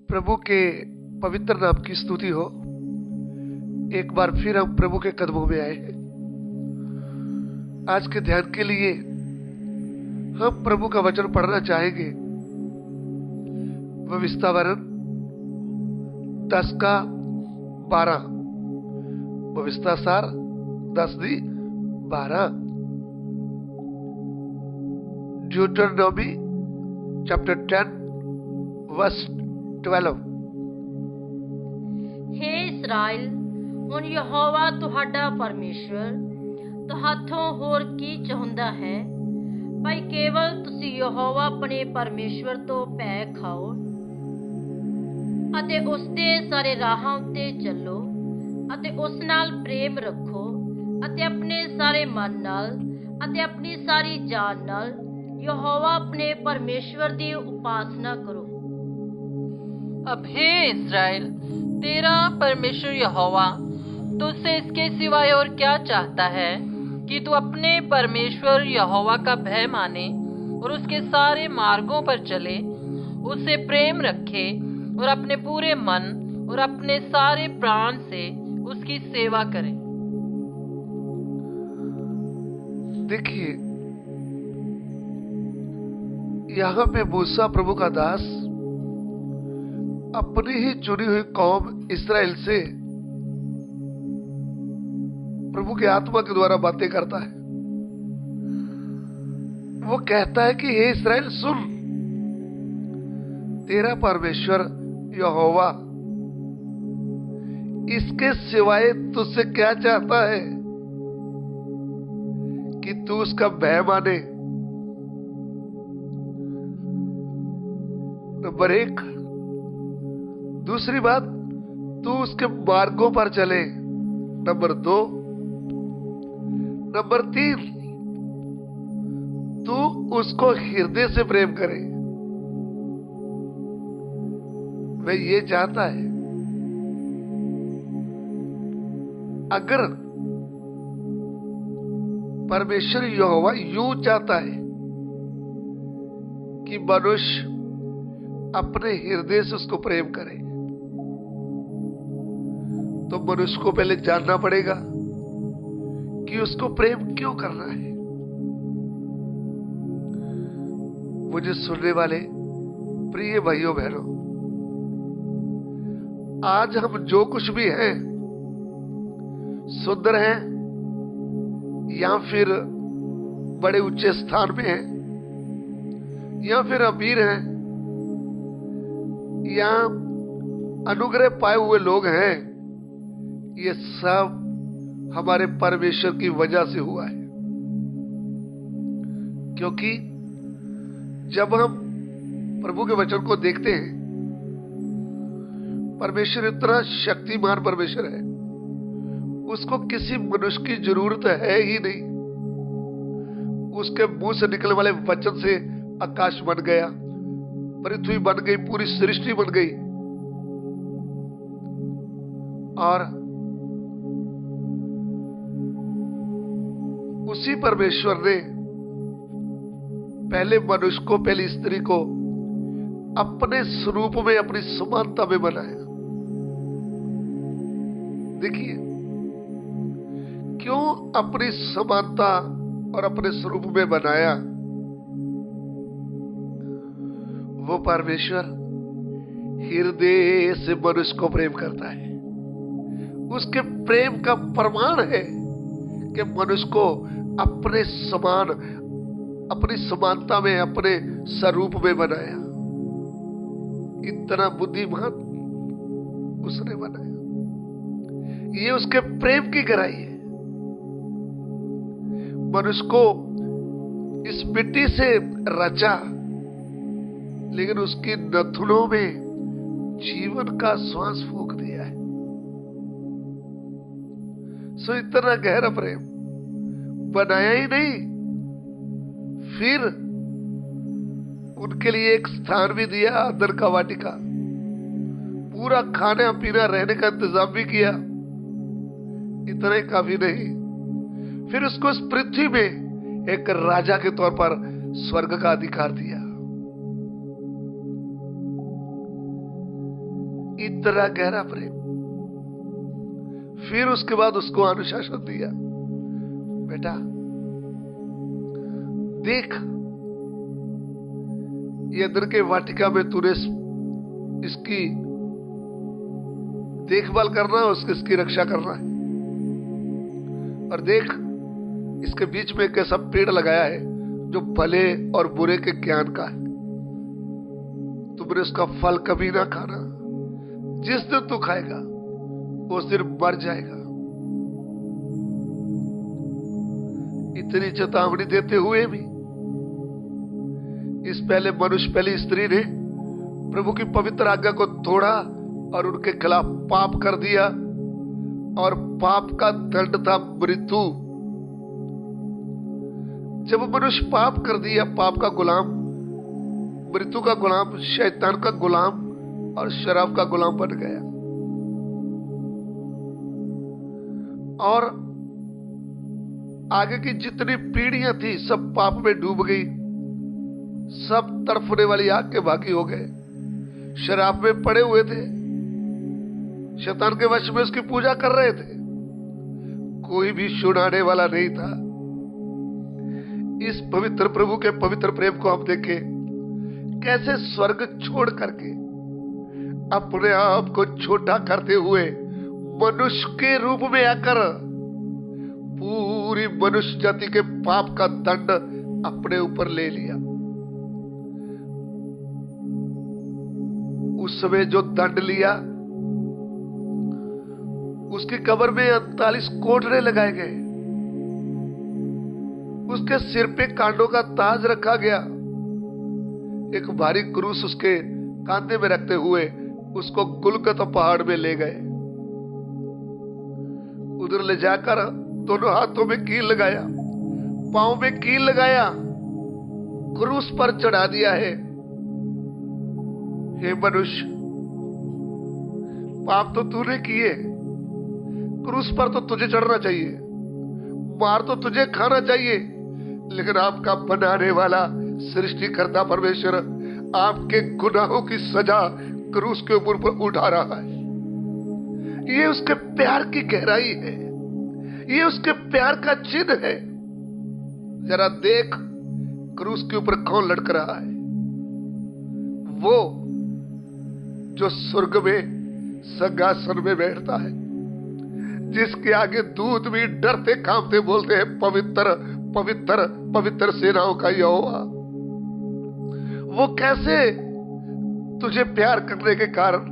प्रभु के पवित्र नाम की स्तुति हो। एक बार फिर हम प्रभु के कदमों में आए हैं। आज के ध्यान के लिए हम प्रभु का वचन पढ़ना चाहेंगे। भविष्यवाणी 10:12, भविष्यसार 10:12, ड्यूटरनोमी चैप्टर 10 वर्स 12। हे इस्राएल, ਹੁਣ ਯਹੋਵਾ ਤੁਹਾਡਾ ਪਰਮੇਸ਼ਵਰ ਤੁਹਾਥੋਂ ਹੋਰ ਕੀ ਚਾਹੁੰਦਾ ਹੈ? ਭਾਈ ਕੇਵਲ ਤੁਸੀਂ ਯਹੋਵਾ ਆਪਣੇ ਪਰਮੇਸ਼ਵਰ ਤੋਂ ਭੈ ਖਾਓ ਅਤੇ ਉਸ ਦੇ ਸਾਰੇ ਰਾਹਾਂ ਉੱਤੇ ਚੱਲੋ ਅਤੇ ਉਸ ਨਾਲ ਪ੍ਰੇਮ ਰੱਖੋ ਅਤੇ ਆਪਣੇ ਸਾਰੇ ਮਨ ਨਾਲ ਅਤੇ ਆਪਣੀ ਸਾਰੀ ਜਾਨ ਨਾਲ यहोवा अपने परमेश्वर की उपासना करो। अब हे इस्राएल, तेरा परमेश्वर यहोवा तुझसे इसके सिवाय और क्या चाहता है कि तू अपने परमेश्वर यहोवा का भय माने और उसके सारे मार्गों पर चले, उससे प्रेम रखे और अपने पूरे मन और अपने सारे प्राण से उसकी सेवा करे। देखिए, यहाँ पे मूसा प्रभु का दास अपनी ही चुनी हुई कौम इस्राएल से प्रभु की आत्मा के द्वारा बातें करता है। वो कहता है कि हे इस्राएल सुन, तेरा परमेश्वर यहोवा इसके सिवाय तुझसे क्या चाहता है कि तू उसका भय माने। नंबर 1। दूसरी बात, तू उसके मार्गों पर चले। नंबर 2। नंबर 3, तू उसको हृदय से प्रेम करे। वह ये चाहता है, अगर परमेश्वर यहोवा यूं चाहता है कि मनुष्य अपने हृदय से उसको प्रेम करे, तो मनुष्य को पहले जानना पड़ेगा कि उसको प्रेम क्यों करना है। मुझे सुनने वाले प्रिय भाइयों बहनों, आज हम जो कुछ भी हैं, सुंदर हैं या फिर बड़े ऊंचे स्थान में हैं या फिर अमीर हैं या अनुग्रह पाए हुए लोग हैं, ये सब हमारे परमेश्वर की वजह से हुआ है। क्योंकि जब हम प्रभु के वचन को देखते हैं, परमेश्वर इतना शक्तिमान परमेश्वर है, उसको किसी मनुष्य की जरूरत है ही नहीं। उसके मुंह से निकलने वाले वचन से आकाश बन गया, पृथ्वी बन गई, पूरी सृष्टि बन गई। और उसी परमेश्वर ने पहले मनुष्य को, पहली स्त्री को अपने स्वरूप में, अपनी समानता में बनाया। देखिए, क्यों अपनी समानता और अपने स्वरूप में बनाया? वो परमेश्वर हृदय से मनुष्य को प्रेम करता है। उसके प्रेम का प्रमाण है कि मनुष्य को अपने समान, अपनी समानता में, अपने स्वरूप में बनाया। इतना बुद्धिमान उसने बनाया। ये उसके प्रेम की गहराई है। मनुष्य को इस मिट्टी से रचा, लेकिन उसकी नथुनों में जीवन का श्वास फूंक दिया है। सो इतना गहरा प्रेम बनाया ही नहीं, फिर उनके लिए एक स्थान भी दिया, अदन का वाटिका। पूरा खाना पीना रहने का इंतजाम भी किया। इतना ही काफी नहीं, फिर उसको इस पृथ्वी में एक राजा के तौर पर स्वर्ग का अधिकार दिया। इतना गहरा प्रेम। फिर उसके बाद उसको अनुशासन दिया, बेटा देख, ये अंदर के वाटिका में तूने इसकी देखभाल करना है, इसकी रक्षा करना है। और देख, इसके बीच में एक ऐसा पेड़ लगाया है जो भले और बुरे के ज्ञान का है। तुमने उसका फल कभी ना खाना, जिस दिन तू खाएगा उस दिन मर जाएगा। इतनी चेतावनी देते हुए भी इस पहली स्त्री ने प्रभु की पवित्र आज्ञा को तोड़ा और उनके खिलाफ पाप कर दिया, और पाप का दंड था मृत्यु। जब मनुष्य पाप कर दिया, पाप का गुलाम, मृत्यु का गुलाम, शैतान का गुलाम और शराब का गुलाम बन गया। और आगे की जितनी पीढ़ियां थी सब पाप में डूब गई, सब तड़फने वाली आग के भागी हो गए, शराब में पड़े हुए थे, शैतान के वश में उसकी पूजा कर रहे थे, कोई भी सुनाने वाला नहीं था। इस पवित्र प्रभु के पवित्र प्रेम को हम देखें, कैसे स्वर्ग छोड़ करके अपने आप को छोटा करते हुए मनुष्य के रूप में आकर पूरी मनुष्य जाति के पाप का दंड अपने ऊपर ले लिया। उस समय जो दंड लिया, उसकी कब्र में 48 कोठरे लगाए गए, उसके सिर पे कांटों का ताज रखा गया, एक भारी क्रूस उसके कांधे में रखते हुए उसको गुलगता पहाड़ में ले गए। उधर ले जाकर दोनों हाथों में कील लगाया, पांव में कील लगाया, क्रूस पर चढ़ा दिया है। हे मनुष्य, पाप तो तूने किए, क्रूस पर तो तुझे चढ़ना चाहिए, मार तो तुझे खाना चाहिए, लेकिन आपका बनाने वाला सृष्टिकर्ता परमेश्वर आपके गुनाहों की सजा क्रूस के ऊपर पर उठा रहा है। ये उसके प्यार की गहराई है, ये उसके प्यार का चिन्ह है। जरा देख, क्रूस के ऊपर कौन लटक रहा है? वो जो स्वर्ग में सिंहासन में बैठता है, जिसके आगे दूत भी डरते कांपते बोलते हैं, पवित्र पवित्र पवित्र सेनाओं का यहोवा। वो कैसे तुझे प्यार करने के कारण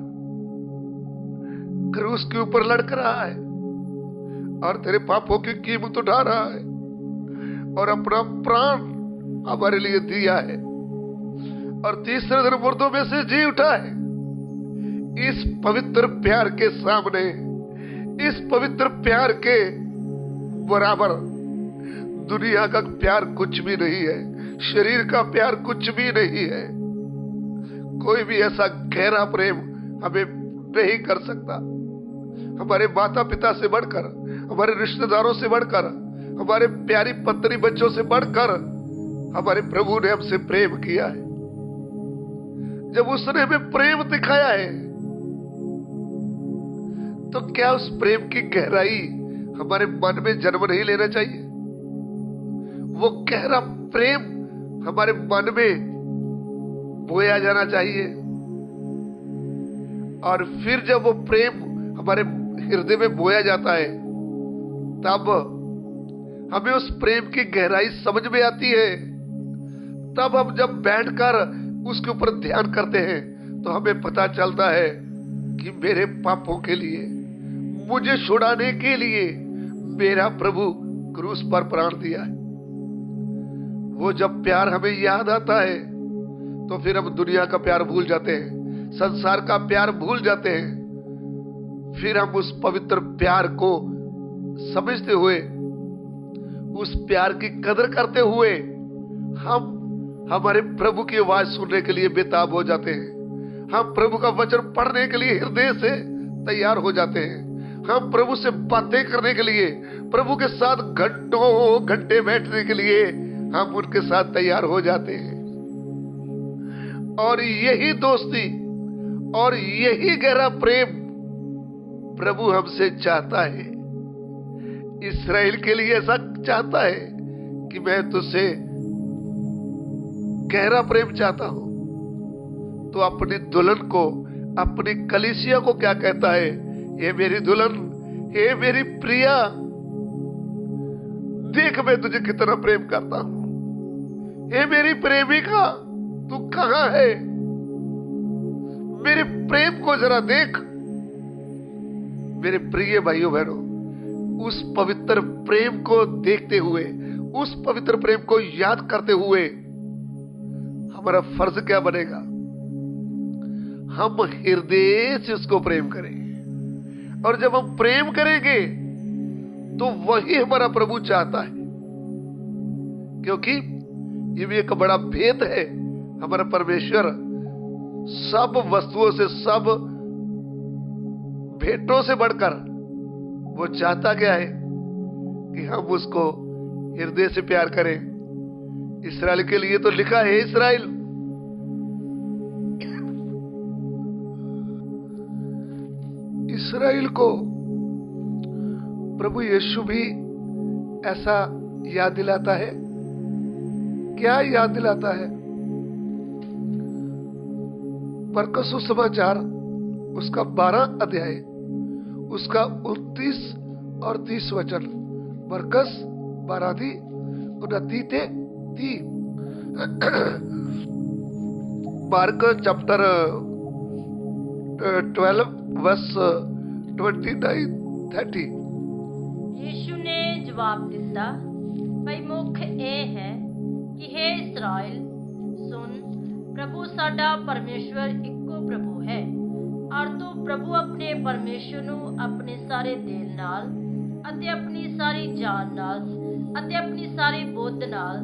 क्रूस के ऊपर लटक रहा है और तेरे पापों की कीमत उठा रहा है और अपना प्राण हमारे लिए दिया है और तीसरे दिन मुर्दों में से जी उठा है। इस पवित्र प्यार के सामने, इस पवित्र प्यार के बराबर दुनिया का प्यार कुछ भी नहीं है, शरीर का प्यार कुछ भी नहीं है। कोई भी ऐसा गहरा प्रेम हमें नहीं कर सकता। हमारे माता पिता से बढ़कर, हमारे रिश्तेदारों से बढ़कर, हमारे प्यारी पत्नी बच्चों से बढ़कर हमारे प्रभु ने हमसे प्रेम किया है। जब उसने हमें प्रेम दिखाया है, तो क्या उस प्रेम की गहराई हमारे मन में जन्म नहीं लेना चाहिए? वो गहरा प्रेम हमारे मन में बोया जाना चाहिए, और फिर जब वो प्रेम हमारे हृदय में बोया जाता है, तब हमें उस प्रेम की गहराई समझ में आती है। तब हम जब बैठकर उसके ऊपर ध्यान करते हैं, तो हमें पता चलता है कि मेरे पापों के लिए, मुझे छुड़ाने के लिए मेरा प्रभु क्रूस पर प्राण दिया है। वो जब प्यार हमें याद आता है, तो फिर हम दुनिया का प्यार भूल जाते हैं, संसार का प्यार भूल जाते हैं। फिर हम उस पवित्र प्यार को समझते हुए, उस प्यार की कदर करते हुए, हम हमारे प्रभु की आवाज सुनने के लिए बेताब हो जाते हैं। हम प्रभु का वचन पढ़ने के लिए हृदय से तैयार हो जाते हैं। हम प्रभु से बातें करने के लिए, प्रभु के साथ घंटों घंटे बैठने के लिए हम उनके साथ तैयार हो जाते हैं। और यही दोस्ती और यही गहरा प्रेम प्रभु हमसे चाहता है। इस्राएल के लिए ऐसा चाहता है कि मैं तुझसे गहरा प्रेम चाहता हूं। तो अपनी दुल्हन को, अपनी कलीसिया को क्या कहता है? ये मेरी दुल्हन, हे मेरी प्रिया, देख मैं तुझे कितना प्रेम करता हूं। हे मेरी प्रेमिका, तू कहां है? मेरे प्रेम को जरा देख। मेरे प्रिय भाइयों बहनों, उस पवित्र प्रेम को देखते हुए, उस पवित्र प्रेम को याद करते हुए हमारा फर्ज क्या बनेगा? हम हृदय से उसको प्रेम करें। और जब हम प्रेम करेंगे तो वही हमारा प्रभु चाहता है, क्योंकि ये भी एक बड़ा भेद है। हमारा परमेश्वर सब वस्तुओं से, सब भेंटों से बढ़कर वो चाहता क्या है? कि हम उसको हृदय से प्यार करें। इस्राएल के लिए तो लिखा है, इस्राएल इस्राएल को प्रभु यीशु भी ऐसा याद दिलाता है। क्या याद दिलाता है? मरकुस सुसमाचार उसका 12 अध्याय, उसका 29 और 30 वचन। मरकुस 12:29-30। Mark chapter 12 verse 29-30। यीशु ने जवाब दिता, भाई मुख ਇਹ ਹੈ कि हे इस्राएल सुन, प्रभु साडा परमेश्वर इक्को प्रभु है। और तू प्रभु अपने परमेश्वर ਨੂੰ ਆਪਣੇ ਸਾਰੇ ਦਿਲ ਨਾਲ ਅਤੇ ਆਪਣੀ ਸਾਰੀ ਜਾਨ ਨਾਲ ਅਤੇ ਆਪਣੀ ਸਾਰੀ ਬੁੱਧ ਨਾਲ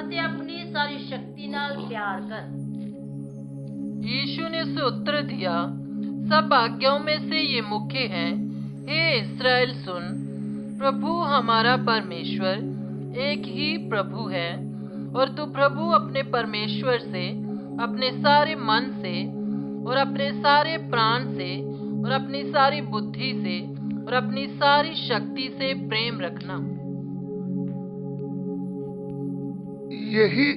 ਅਤੇ ਆਪਣੀ ਸਾਰੀ ਸ਼ਕਤੀ ਨਾਲ प्यार कर। यीशु ने उसे उत्तर दिया, सब आज्ञाओं में से ये मुख्य है, हे इस्राएल सुन, प्रभु हमारा परमेश्वर एक ही प्रभु है। और तू प्रभु अपने परमेश्वर से अपने सारे मन से और अपने सारे प्राण से और अपनी सारी बुद्धि से और अपनी सारी शक्ति से प्रेम रखना। यही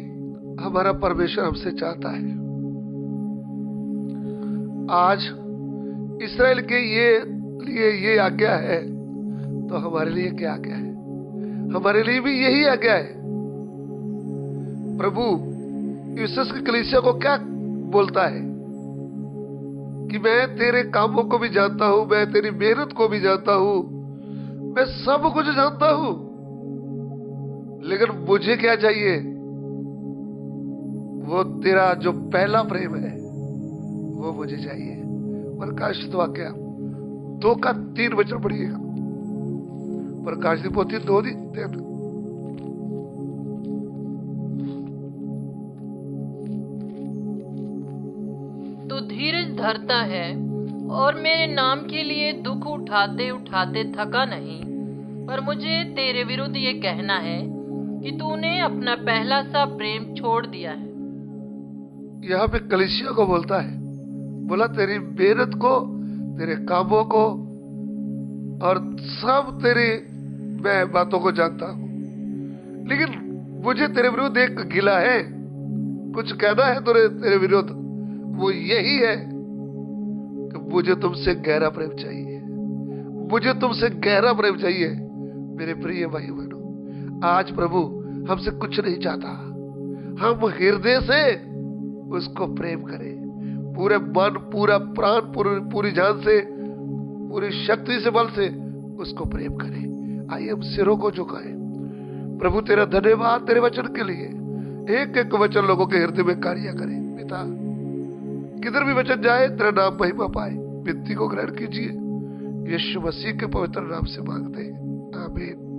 हमारा परमेश्वर हमसे चाहता है। आज इस्राएल के लिए ये आज्ञा है, तो हमारे लिए क्या आज्ञा है? हमारे लिए भी यही आज्ञा है। प्रभु यूसुस की कलीसिया को क्या बोलता है? कि मैं तेरे कामों को भी जानता हूं, मैं तेरी मेहनत को भी जानता हूं, मैं सब कुछ जानता हूं, लेकिन मुझे क्या चाहिए? वो तेरा जो पहला प्रेम है वो मुझे चाहिए। प्रकाशित वाक्य 2:3 वचन पढ़िएगा। प्रकाशित पोथी 2:3। तू धीरज धरता है और मेरे नाम के लिए दुख उठाते उठाते थका नहीं, पर मुझे तेरे विरुद्ध ये कहना है कि तूने अपना पहला सा प्रेम छोड़ दिया है। यहाँ पे कलीसिया को बोलता है, बोला तेरी मेहनत को, तेरे कामों को और सब तेरी मैं बातों को जानता हूं, लेकिन मुझे तेरे विरुद्ध एक गिला है, कुछ कहना है तेरे विरुद्ध। वो यही है कि मुझे तुमसे गहरा प्रेम चाहिए, मुझे तुमसे गहरा प्रेम चाहिए। मेरे प्रिय भाई बहनों, आज प्रभु हमसे कुछ नहीं चाहता, हम हृदय से उसको प्रेम करें, पूरे मन, पूरा प्राण, पूरी जान से, पूरी शक्ति से, बल से उसको प्रेम करें। आइए हम सिरों को झुकाएं। प्रभु तेरा धन्यवाद तेरे वचन के लिए। एक एक वचन लोगों के हृदय में कार्य करे। पिता, किधर भी वचन जाए तेरा नाम महिमा पाए। विनती को ग्रहण कीजिए, यीशु मसीह के पवित्र नाम से मांगते हैं, आमीन।